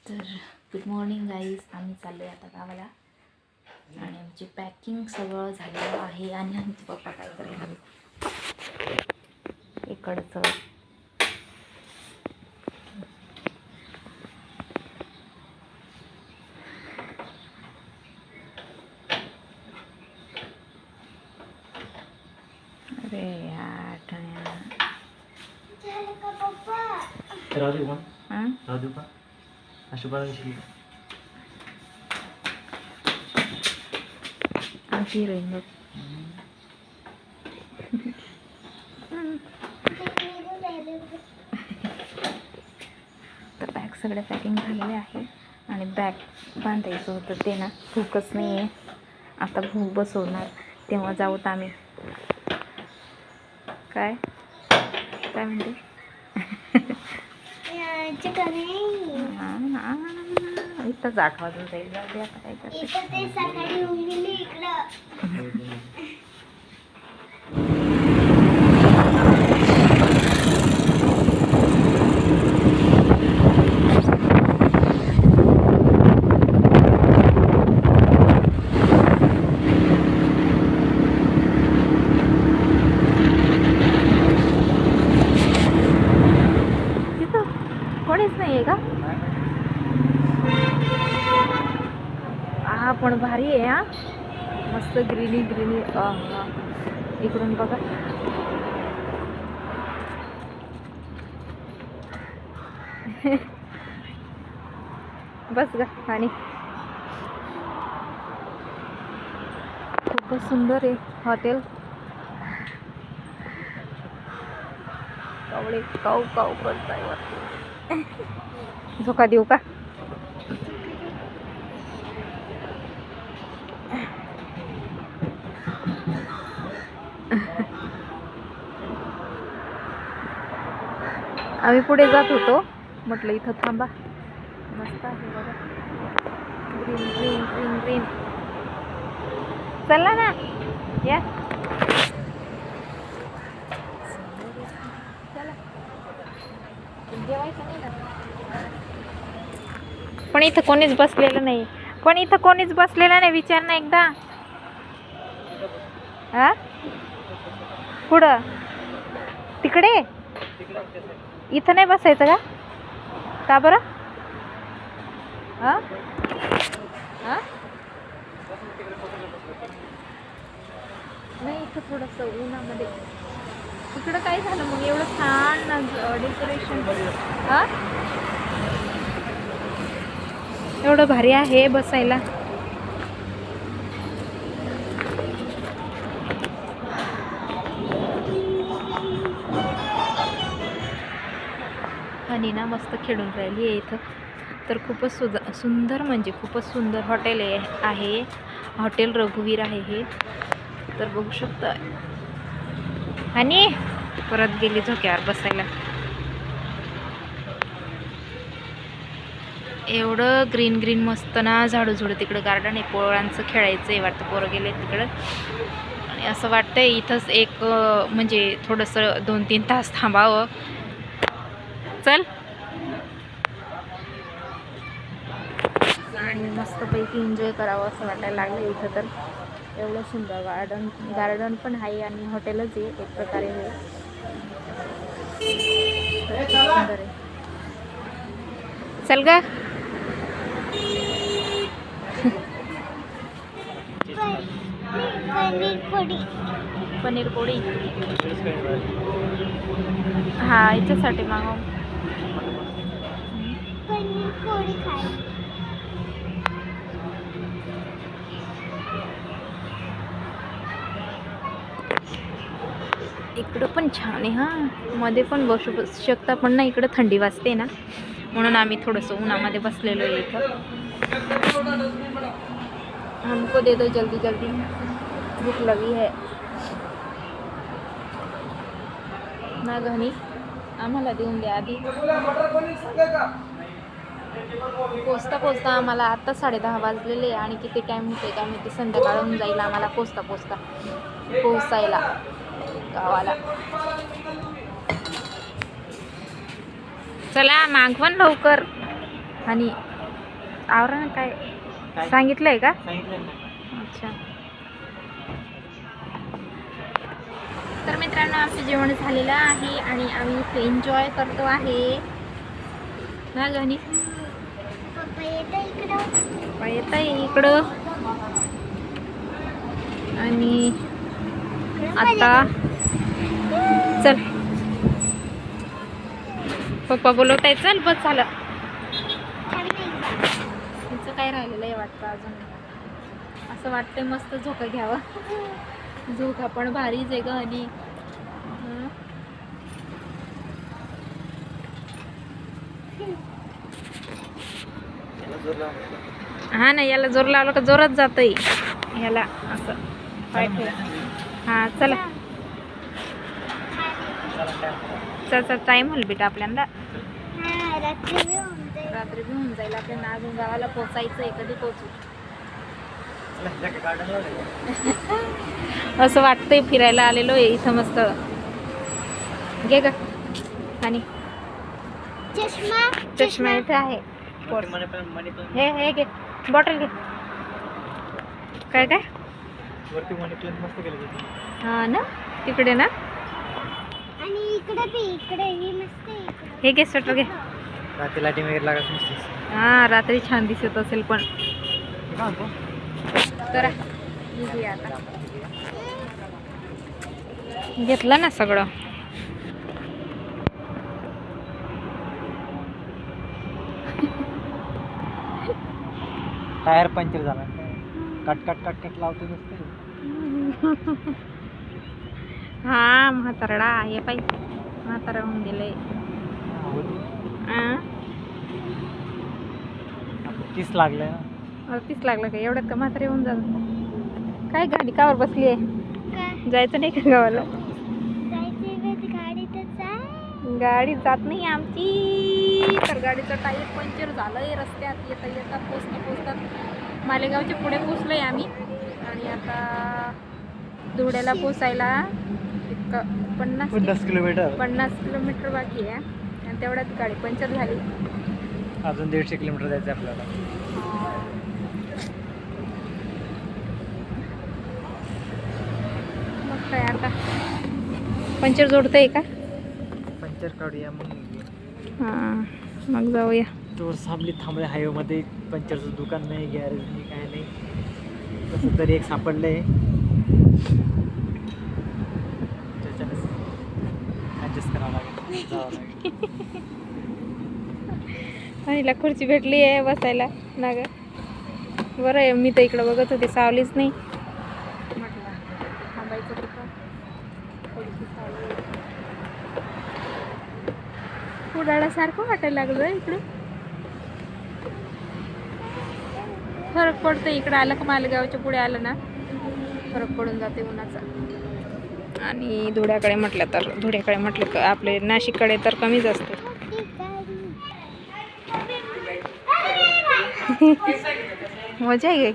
तर good morning guys. आम्ही चाललो आहे आता गावाला आणि आमची पॅकिंग सगळं झालेलं आहे. आणि आमचे पप्पा काय करेल इकडचं अरे राजू का अशुभांशी आमची हिरोईन बघ. तर बॅग सगळे पॅकिंग झालेले आहे आणि बॅग बांधायचं होतं ते ना भूकच नाही आहे. आता भूक बसवणार तेव्हा जाऊत आम्ही. काय काय म्हणते इथंच 8 वाजून जाईल. जाऊ दे आता काय कोणीच नाही आहे का? हा पण भारी आहे. हा मस्त ग्रीनी ग्रीनी. इकडून बघा. बस गा आणि खूपच सुंदर आहे हॉटेल. कावळे काऊ काऊ करताय वरती. झोका देऊ का? आम्ही पुढे जात होतो. म्हटलं इथं थांबा. मस्त आहे बघा. Green green green green. चला ना या. चला जेवायचं नाही ना. पण इथं कोणीच बसलेलं नाही. विचार ना एकदा. हा पुढं तिकडे इथं नाही बसायचं का? का बरं? नाही इथं थोडंसं उन्हामध्ये. इकडं काय झालं मग एवढं छान डेकोरेशन. एवढं भारी आहे बसायला. आणि ना मस्त खेळून राहिली आहे इथं. तर खूपच सुंदर म्हणजे खूपच सुंदर हॉटेल आहे. हॉटेल रघुवीर आहे हे. तर बघू शकता. आणि परत गेली झोक्यावर बसायला. एवढं ग्रीन ग्रीन मस्त ना. झाडू झुडू तिकडं गार्डन आहे. पोरांचं खेळायचं आहे वाटतं. पोरं गेले तिकडं. आणि असं वाटतंय इथंच एक म्हणजे थोडंसं 2-3 तास थांबावं. चल आणि मस्तपैकी एन्जॉय करावं असं वाटायला लागलं इथं. तर एवढं सुंदर गार्डन पण आहे आणि हॉटेलच आहे एक प्रकारे हे. सुंदर आहे. चल ग. पनीर पोळी. हा याच्यासाठी मागव. पनीर पोळी खाय. इकडं पण छान आहे. हा मध्ये पण बसू शकता पण ना इकडं थंडी वाजते ना म्हणून आम्ही थोडंसं उन्हामध्ये बसलेलो आहे इथं. हमको दे दो जल्दी जल्दी. भूक लगी है ना घनी. आम्हाला देऊन द्या आधी. पोचता आम्हाला आता 10:30 वाजलेले आणि किती टाईम होते का मी ते संध्याकाळून जाईल आम्हाला पोचायला गावाला. चला मागवण लवकर. आणि आवरा ना काय काय सांगितलंय का? सांगितलं ना. अच्छा. तर मित्रांनो आमचं जेवण झालेलं आहे आणि आम्ही इथे एन्जॉय करतो आहे ना गणी. पप्पा येत आहे इकडं आणि आता चल पप्पा बोलवत आहे चल बस झालं. तिचं काय राहिलेलं आहे वाटतं अजून. असं वाटतंय मस्त झोका घ्यावं. झोका पण भारीच आहे ग आणि याला जोर लाव. हा ना याला जोर लावला का जोरात जातोय याला असं पाय ठेव. हा चला चल टाइम होईल बेटा आपल्याला. रात्री बी होऊन जाईल आपल्याला. अजून गावाला पोचायचं आहे. कधी पोचू असं वाटतंय. फिरायला आलेलो आहे इथं मस्त. घे ग आणि चष्मा इथे आहे. हे हे घे बॉटल घे. काय काय वरती मनी प्लांट मस्त केलं तिथे. हा ना तिकडे ना. आणि इकडे ही मस्त आहे इकडे. हे घे स्वेटर घे. रात्री लाईटिंग वगैरे लागत नसते. हा रात्री छान दिसत असेल पण. काय म्हणतो? तर आता घेतलं ना सगळं. टायर पंक्चर झाला. कट कट कट कट लावतो नुसते. हा म्हातारडा हे पाय म्हातारा होऊन गेले. तीस लागले ना. तीच लागलं का एवढ्यात का म्हातारे होऊन जात. काय गाडी कावर बसली आहे. काय जायचं नाही का गावाला. जायचे गाडीतच आहे. गाडी जात नाही आमची. तर गाडीचं टायर पंक्चर झालंय. रस्त्यात येता येता पोचतात मालेगावच्या पुढे पोचलोय आम्ही. आणि आता धुळ्याला पोचायला 50 किलोमीटर. 50 किलोमीटर बाकी आहे. आणि तेवढ्यात गाडी पंक्चर झाली. अजून 150 किलोमीटर जायचं आपल्याला. मग काय आता पंक्चर जोडतंय का. पंक्चर काढूया मग. हां मग जाऊया. तोवर साबली थांबले हायवेमध्ये. पंक्चरचं दुकान नाही गॅरेज नाही काय नाही. कसं तरी एक सापडलंय. त्याच्यानेच ॲडजस्ट करावं लागेल. जावं लागेल. आणि खुर्ची भेटली आहे बसायला ना ग. बरं आहे. मी तर इकडं बघत होते सावलीच नाही. म्हटलं थांबायचं तिथं थोडीशी सावली. उडाळ्यासारखं वाटायला लागलं इकडे. फरक पडतो इकडं आलं का मालेगावच्या पुढे आलं ना फरक पडून जाते उन्हाचा. आणि धुळ्याकडे म्हटलं तर आपले नाशिककडे तर कमीच असते. मजा आहे.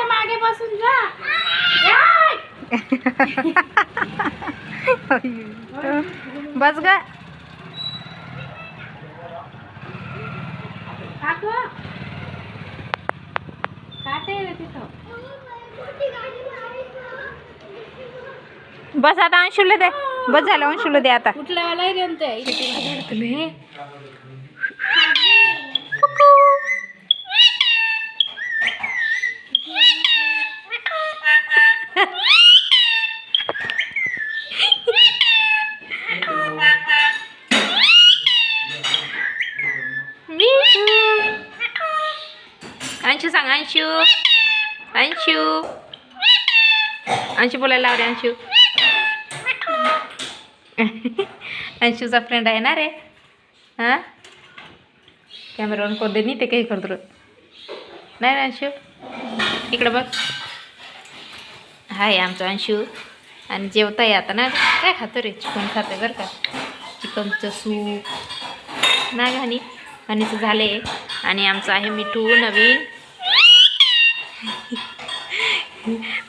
मागे बसून जा. बस ग. बस आता अंशुला दे. बस झालं अंशुला दे आता. अंशू सांग. अंशू बोलायला लाव रे. अंशूचा फ्रेंड आहे ना रे. हां कॅमेरावर कोण दे नाही ते काही करतो नाही ना अंशू. इकडं बघ. हाय आमचं अंशू. आणि जेवताय आता ना. काय खातो रे. चिकन खातं बरं का. चिकनचं सूप ना घाणी. हनीचं झाले. आणि आमचं आहे मिठू नवीन.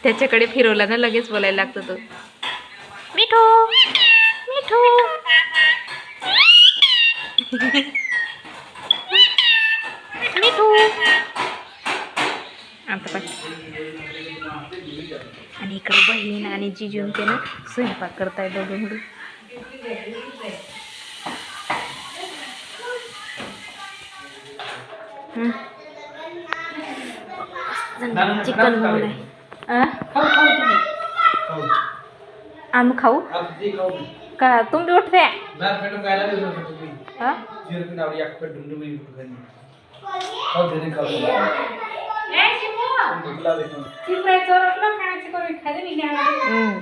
त्याच्याकडे फिरवला ना लगेच बोलायला लागतो तो. मिठू मिठू. जिजून ते ना स्वयंपाक करताय दोघं मिळून. चिकन बनवलंय. आम्ही खाऊ का तुम्ही उठते? हा? हम्म.